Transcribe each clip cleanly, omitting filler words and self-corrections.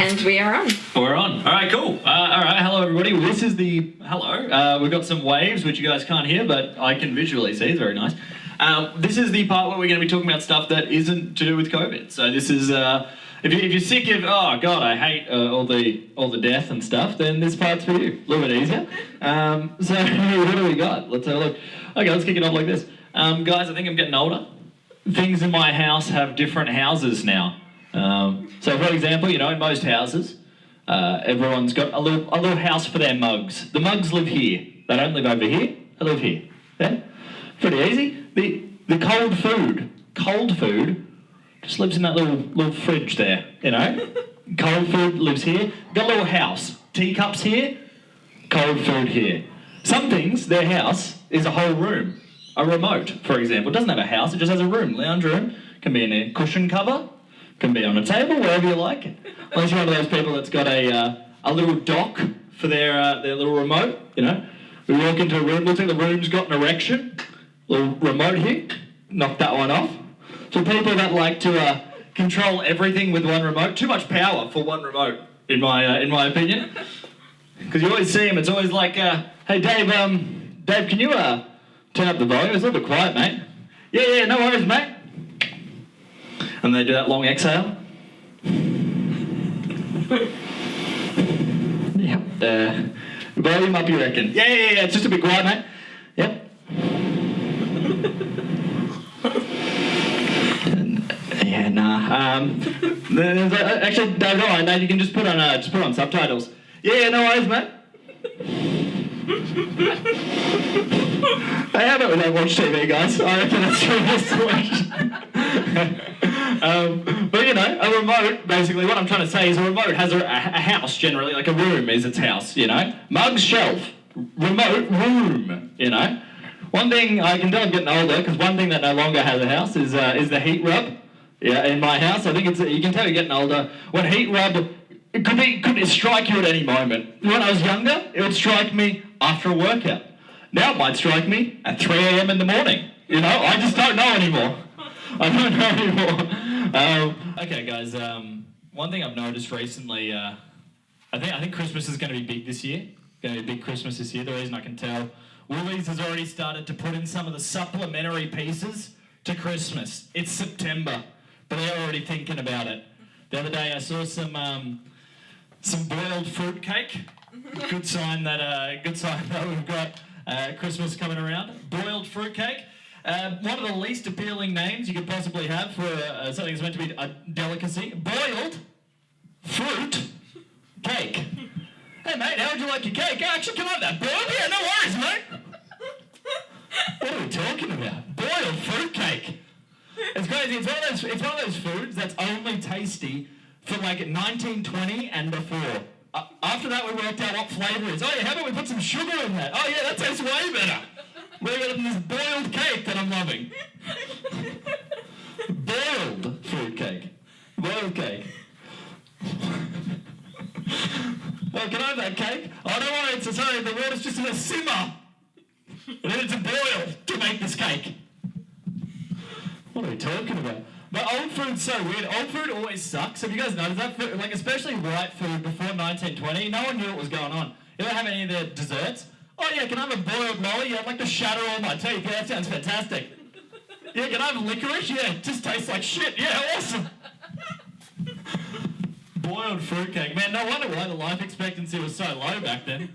And we are on. We're on. All right, cool. All right, hello everybody. This is the hello. We've got some waves which you guys can't hear, but I can visually see. It's very nice. This is the part where we're going to be talking about stuff that isn't to do with COVID. So this is if you're sick of oh god, I hate all the death and stuff, then this part's for you. A little bit easier. So what do we got? Let's have a look. Okay, let's kick it off like this. Guys, I think I'm getting older. Things in my house have different houses now. So for example, you know, in most houses, everyone's got a little house for their mugs. The mugs live here. They don't live over here. They live here. Yeah? Pretty easy. The cold food just lives in that little fridge there, you know? Cold food lives here. Got a little house. Teacups here, cold food here. Some things, their house is a whole room. A remote, for example. It doesn't have a house, it just has a room. Lounge room. Can be in a cushion cover. Can be on a table, wherever you like it. Unless you're one of those people that's got a little dock for their little remote, you know. We walk into a room, looks like the room's got an erection. Little remote here. Knock that one off. So people that like to control everything with one remote, too much power for one remote, in my opinion. Because you always see them, it's always like, hey Dave, can you turn up the volume? It's a little bit quiet, mate. Yeah, no worries, mate. And they do that long exhale. Yep. Volume up, you reckon? Yeah. It's just a bit quiet, mate. Yep. Yeah, nah. Actually, Dave, all right, Dave, you can just put on subtitles. Yeah, no worries, mate. Hey, how about we don't watch TV, guys? I reckon that's the best solution. But you know, a remote, basically what I'm trying to say is a remote has a house generally, like a room is its house, you know? Mug, shelf, remote, room, you know? One thing I can tell I'm getting older, because one thing that no longer has a house is the heat rub. Yeah, in my house, I think you can tell you're getting older. When heat rub, it could strike you at any moment. When I was younger, it would strike me after a workout. Now it might strike me at 3 a.m. in the morning. You know, I just don't know anymore. I don't know anymore. Okay, guys. One thing I've noticed recently, I think Christmas is going to be big this year. Going to be a big Christmas this year. The reason I can tell, Woolies has already started to put in some of the supplementary pieces to Christmas. It's September, but they're already thinking about it. The other day I saw some boiled fruit cake. Good sign that we've got Christmas coming around. Boiled fruit cake. One of the least appealing names you could possibly have for something that's meant to be a delicacy. Boiled fruit cake. Hey mate, how would you like your cake? Actually, can I have that boiled? Yeah, no worries, mate. What are we talking about? Boiled fruit cake. It's crazy. It's one of those foods that's only tasty for like 1920 and before. After that, we worked out what flavour it is. Oh yeah, how about we put some sugar in that? Oh yeah, that tastes way better. We're getting this boiled cake that I'm loving. Boiled fruit cake. Boiled cake. Oh, can I have that cake? Oh, don't worry, the water's just in a simmer. We need it to boil to make this cake. What are we talking about? But old food's so weird. Old food always sucks. Have you guys noticed that? Food, like, especially white food before 1920, no one knew what was going on. You don't have any of the desserts? Oh yeah, can I have a boiled lolly? Yeah, I'd like to shatter all my teeth. Yeah, that sounds fantastic. Yeah, can I have licorice? Yeah, it just tastes like shit. Yeah, awesome. Boiled fruitcake. Man, no wonder why the life expectancy was so low back then.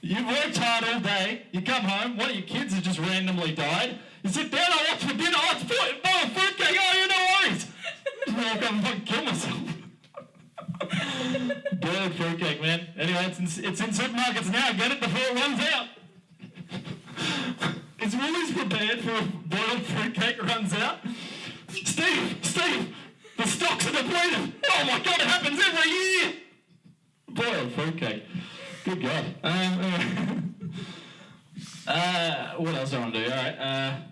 You worked hard all day, you come home, one of your kids has just randomly died. You sit down, oh, what's for dinner? Oh, it's boiled fruitcake. Oh, yeah, no worries. Just walk up and fucking kill myself. Boiled fruitcake, man. Anyway, it's in supermarkets now. Get it before it runs out. Is Woolies prepared for a boiled fruitcake runs out? Steve, the stocks are depleted. Oh my God, it happens every year. Boiled fruitcake. Good God. What else do I want to do? All right.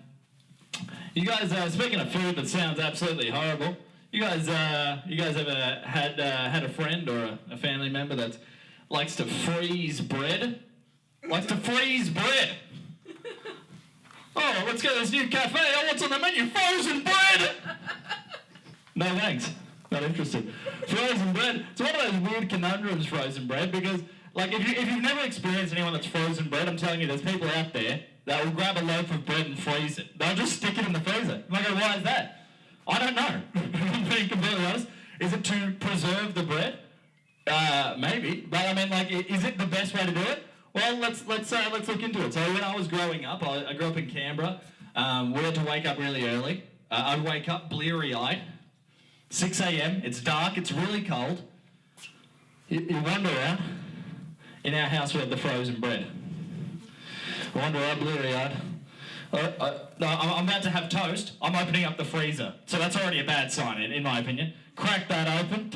You guys, speaking of food that sounds absolutely horrible, you guys ever had a friend or a family member that likes to freeze bread? Likes to freeze bread. Oh, let's go to this new cafe. Oh, what's on the menu? Frozen bread. No thanks. Not interested. Frozen bread. It's one of those weird conundrums, frozen bread, because like if you've never experienced anyone that's frozen bread, I'm telling you, there's people out there that will grab a loaf of bread and freeze it. They'll just stick it in the freezer. I'm like, why is that? I don't know. I'm being completely honest. Is it to preserve the bread? Maybe. But I mean, like, is it the best way to do it? Well, let's look into it. So when I was growing up, I grew up in Canberra. We had to wake up really early. I'd wake up bleary-eyed. 6 a.m. It's dark. It's really cold. You wander around. In our house, we had the frozen bread. Wander around bleary-eyed. No, I'm about to have toast. I'm opening up the freezer. So that's already a bad sign, in my opinion. Crack that open.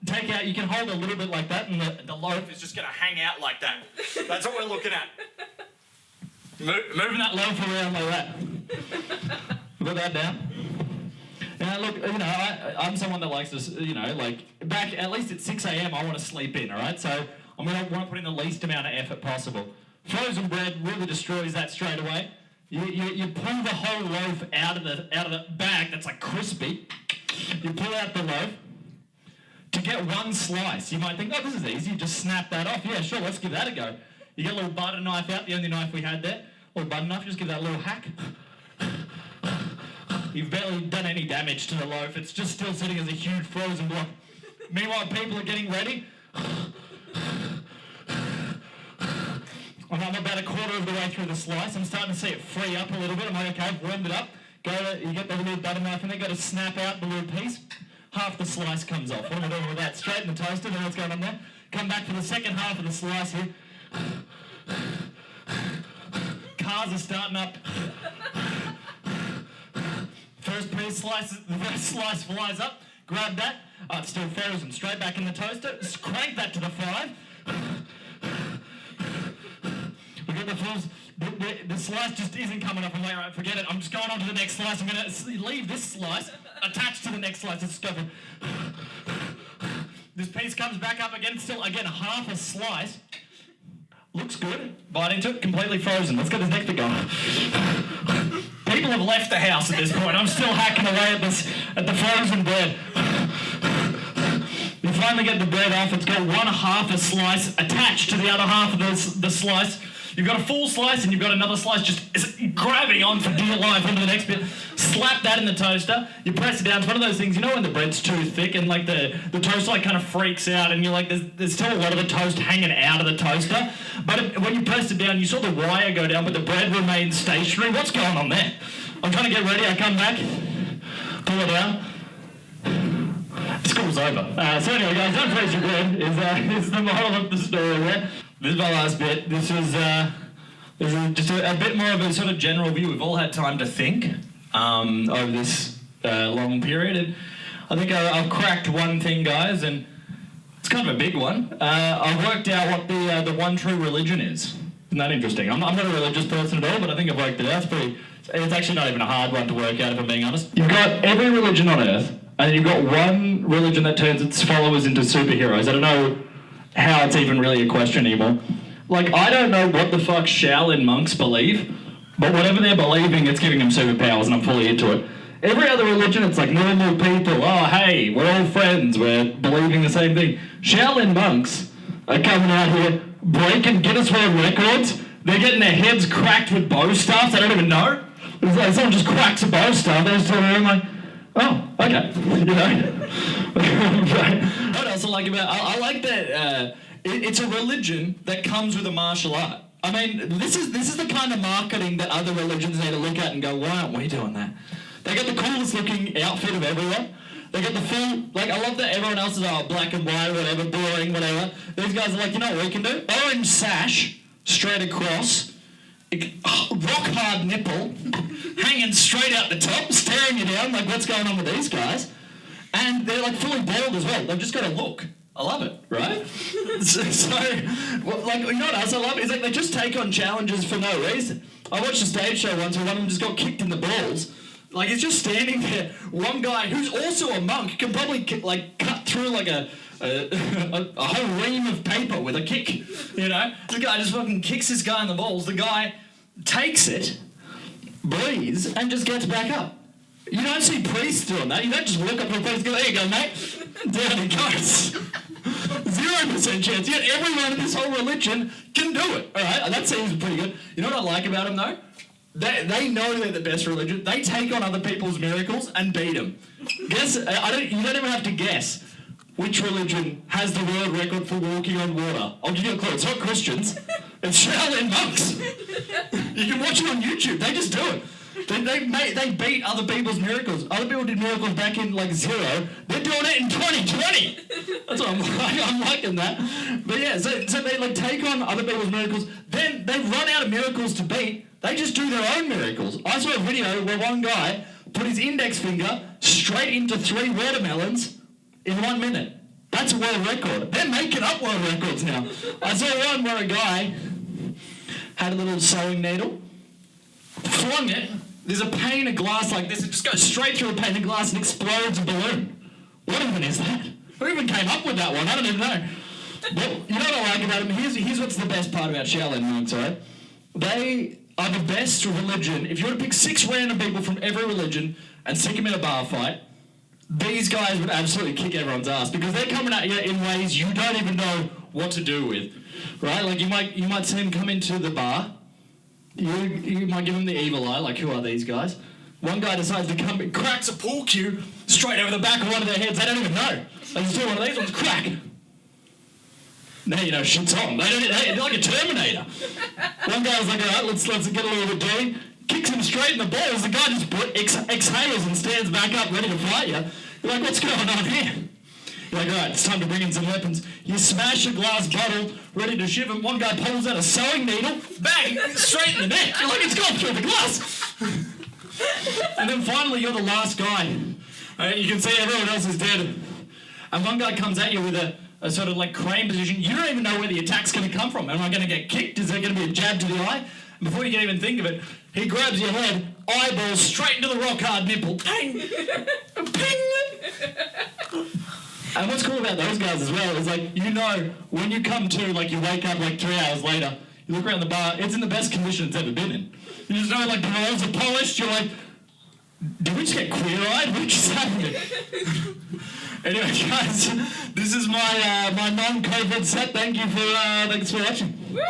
Take out, you can hold a little bit like that, and the loaf is just going to hang out like that. That's what we're looking at. Moving that loaf around like that. Put that down. Now, look, you know, I'm someone that likes to, you know, like, back, at least at 6 a.m, I want to sleep in, all right? So I'm going to want to put in the least amount of effort possible. Frozen bread really destroys that straight away. You pull the whole loaf out of the bag that's like crispy. You pull out the loaf. To get one slice, you might think, oh, this is easy. You just snap that off. Yeah, sure, let's give that a go. You get a little butter knife out, the only knife we had there. A little butter knife, just give that a little hack. You've barely done any damage to the loaf. It's just still sitting as a huge frozen block. Meanwhile, people are getting ready. I'm about a quarter of the way through the slice. I'm starting to see it free up a little bit. I'm like, okay, I've warmed it up. You get the little butter knife and then go to snap out the little piece. Half the slice comes off. What am I doing with that? Straight in the toaster, know what's going on there? Come back for the second half of the slice here. Cars are starting up. First piece slices, the first slice flies up. Grab that. Oh, it's still frozen. Straight back in the toaster. Just crank that to the 5. We got the fools. The slice just isn't coming up. I'm like, all right, forget it. I'm just going on to the next slice. I'm going to leave this slice attached to the next slice. It's go. This piece comes back up again. Still, again, half a slice. Looks good. Bite into it. Completely frozen. Let's get this next bit going. People have left the house at this point. I'm still hacking away at the frozen bread. You finally get the bread off. It's got one half a slice attached to the other half of the slice. You've got a full slice and you've got another slice just grabbing on for dear life onto the next bit. Slap that in the toaster. You press it down. It's one of those things, you know when the bread's too thick and like the toaster like kind of freaks out and you're like, there's still a lot of the toast hanging out of the toaster. But when you press it down, you saw the wire go down, but the bread remains stationary. What's going on there? I'm trying to get ready. I come back, pull it down. School's over. So anyway, guys, don't freeze your bread is the moral of the story there. This is my last bit. This is just a bit more of a sort of general view. We've all had time to think over this long period. And I think I've cracked one thing, guys, and it's kind of a big one. I've worked out what the one true religion is. Isn't that interesting? I'm not a religious person at all, but I think I've worked it out. It's actually not even a hard one to work out, if I'm being honest. You've got every religion on earth, and you've got one religion that turns its followers into superheroes. I don't know how it's even really a question anymore. Like, I don't know what the fuck Shaolin monks believe, but whatever they're believing, it's giving them superpowers, and I'm fully into it. Every other religion, it's like normal people. Oh, hey, we're all friends. We're believing the same thing. Shaolin monks are coming out here breaking Guinness World Records. They're getting their heads cracked with bow staffs. They don't even know. It's like someone just cracks a bow staff. They're just around like, oh, okay. You know? What else I like about it? I like that it's a religion that comes with a martial art. I mean, this is the kind of marketing that other religions need to look at and go, why aren't we doing that? They got the coolest looking outfit of everyone. They got the full, like, I love that everyone else is, black and white, whatever, boring, whatever. These guys are like, you know what we can do? Orange sash, straight across, rock hard nipple, hanging straight out the top, staring you down, like, what's going on with these guys? And they're, like, fully bald as well. They've just got a look. I love it, right? Like, you know what else I love? Is like they just take on challenges for no reason. I watched a stage show once where one of them just got kicked in the balls. Like, he's just standing there. One guy, who's also a monk, can probably, like, cut through, like, a whole ream of paper with a kick, you know? The guy just fucking kicks this guy in the balls. The guy takes it, breathes, and just gets back up. You don't see priests doing that. You don't just walk up to a priest and go, there you go, mate. Down he goes. 0% chance. Yet everyone in this whole religion can do it. All right, that seems pretty good. You know what I like about them, though? They know they're the best religion. They take on other people's miracles and beat them. Guess, you don't even have to guess which religion has the world record for walking on water. I'll give you a clue. It's not Christians. It's Shaolin monks. You can watch it on YouTube. They just do it. They beat other people's miracles. Other people did miracles back in like 0. They're doing it in 2020. That's what I'm liking that. But yeah, so they like take on other people's miracles. Then they run out of miracles to beat. They just do their own miracles. I saw a video where one guy put his index finger straight into 3 watermelons in 1 minute. That's a world record. They're making up world records now. I saw one where a guy had a little sewing needle, flung it. There's a pane of glass like this. It just goes straight through a pane of glass and explodes a balloon. What even is that? Who even came up with that one? I don't even know. But you know what I like about them? Here's what's the best part about Shaolin monks, right? They are the best religion. If you were to pick 6 random people from every religion and stick them in a bar fight, these guys would absolutely kick everyone's ass because they're coming at you in ways you don't even know what to do with, right? Like you might see them come into the bar. You might give them the evil eye, like who are these guys? One guy decides to come, cracks a pool cue straight over the back of one of their heads. They don't even know. They just do one of these ones, crack. Now you know shit's on. They're like a Terminator. One guy was like, all right, let's get a little bit dirty. Kicks him straight in the balls. The guy just exhales and stands back up ready to fight you. You're like, what's going on here? You're like, all right, it's time to bring in some weapons. You smash a glass bottle, ready to shiv him. One guy pulls out a sewing needle, bang, straight in the neck. You're like, it's gone through the glass. And then finally, you're the last guy. Right? You can see everyone else is dead. And one guy comes at you with a sort of like crane position. You don't even know where the attack's going to come from. Am I going to get kicked? Is there going to be a jab to the eye? And before you can even think of it, he grabs your head, eyeball straight into the rock hard nipple. Pang! Ping! And what's cool about those guys as well is like, you know, when you come to, like you wake up like 3 hours later, you look around the bar, it's in the best condition it's ever been in. You just know like the walls are polished, you're like, did we just get queer-eyed? What just happened? Anyway, guys, this is my non-COVID set. Thanks for watching. Woo!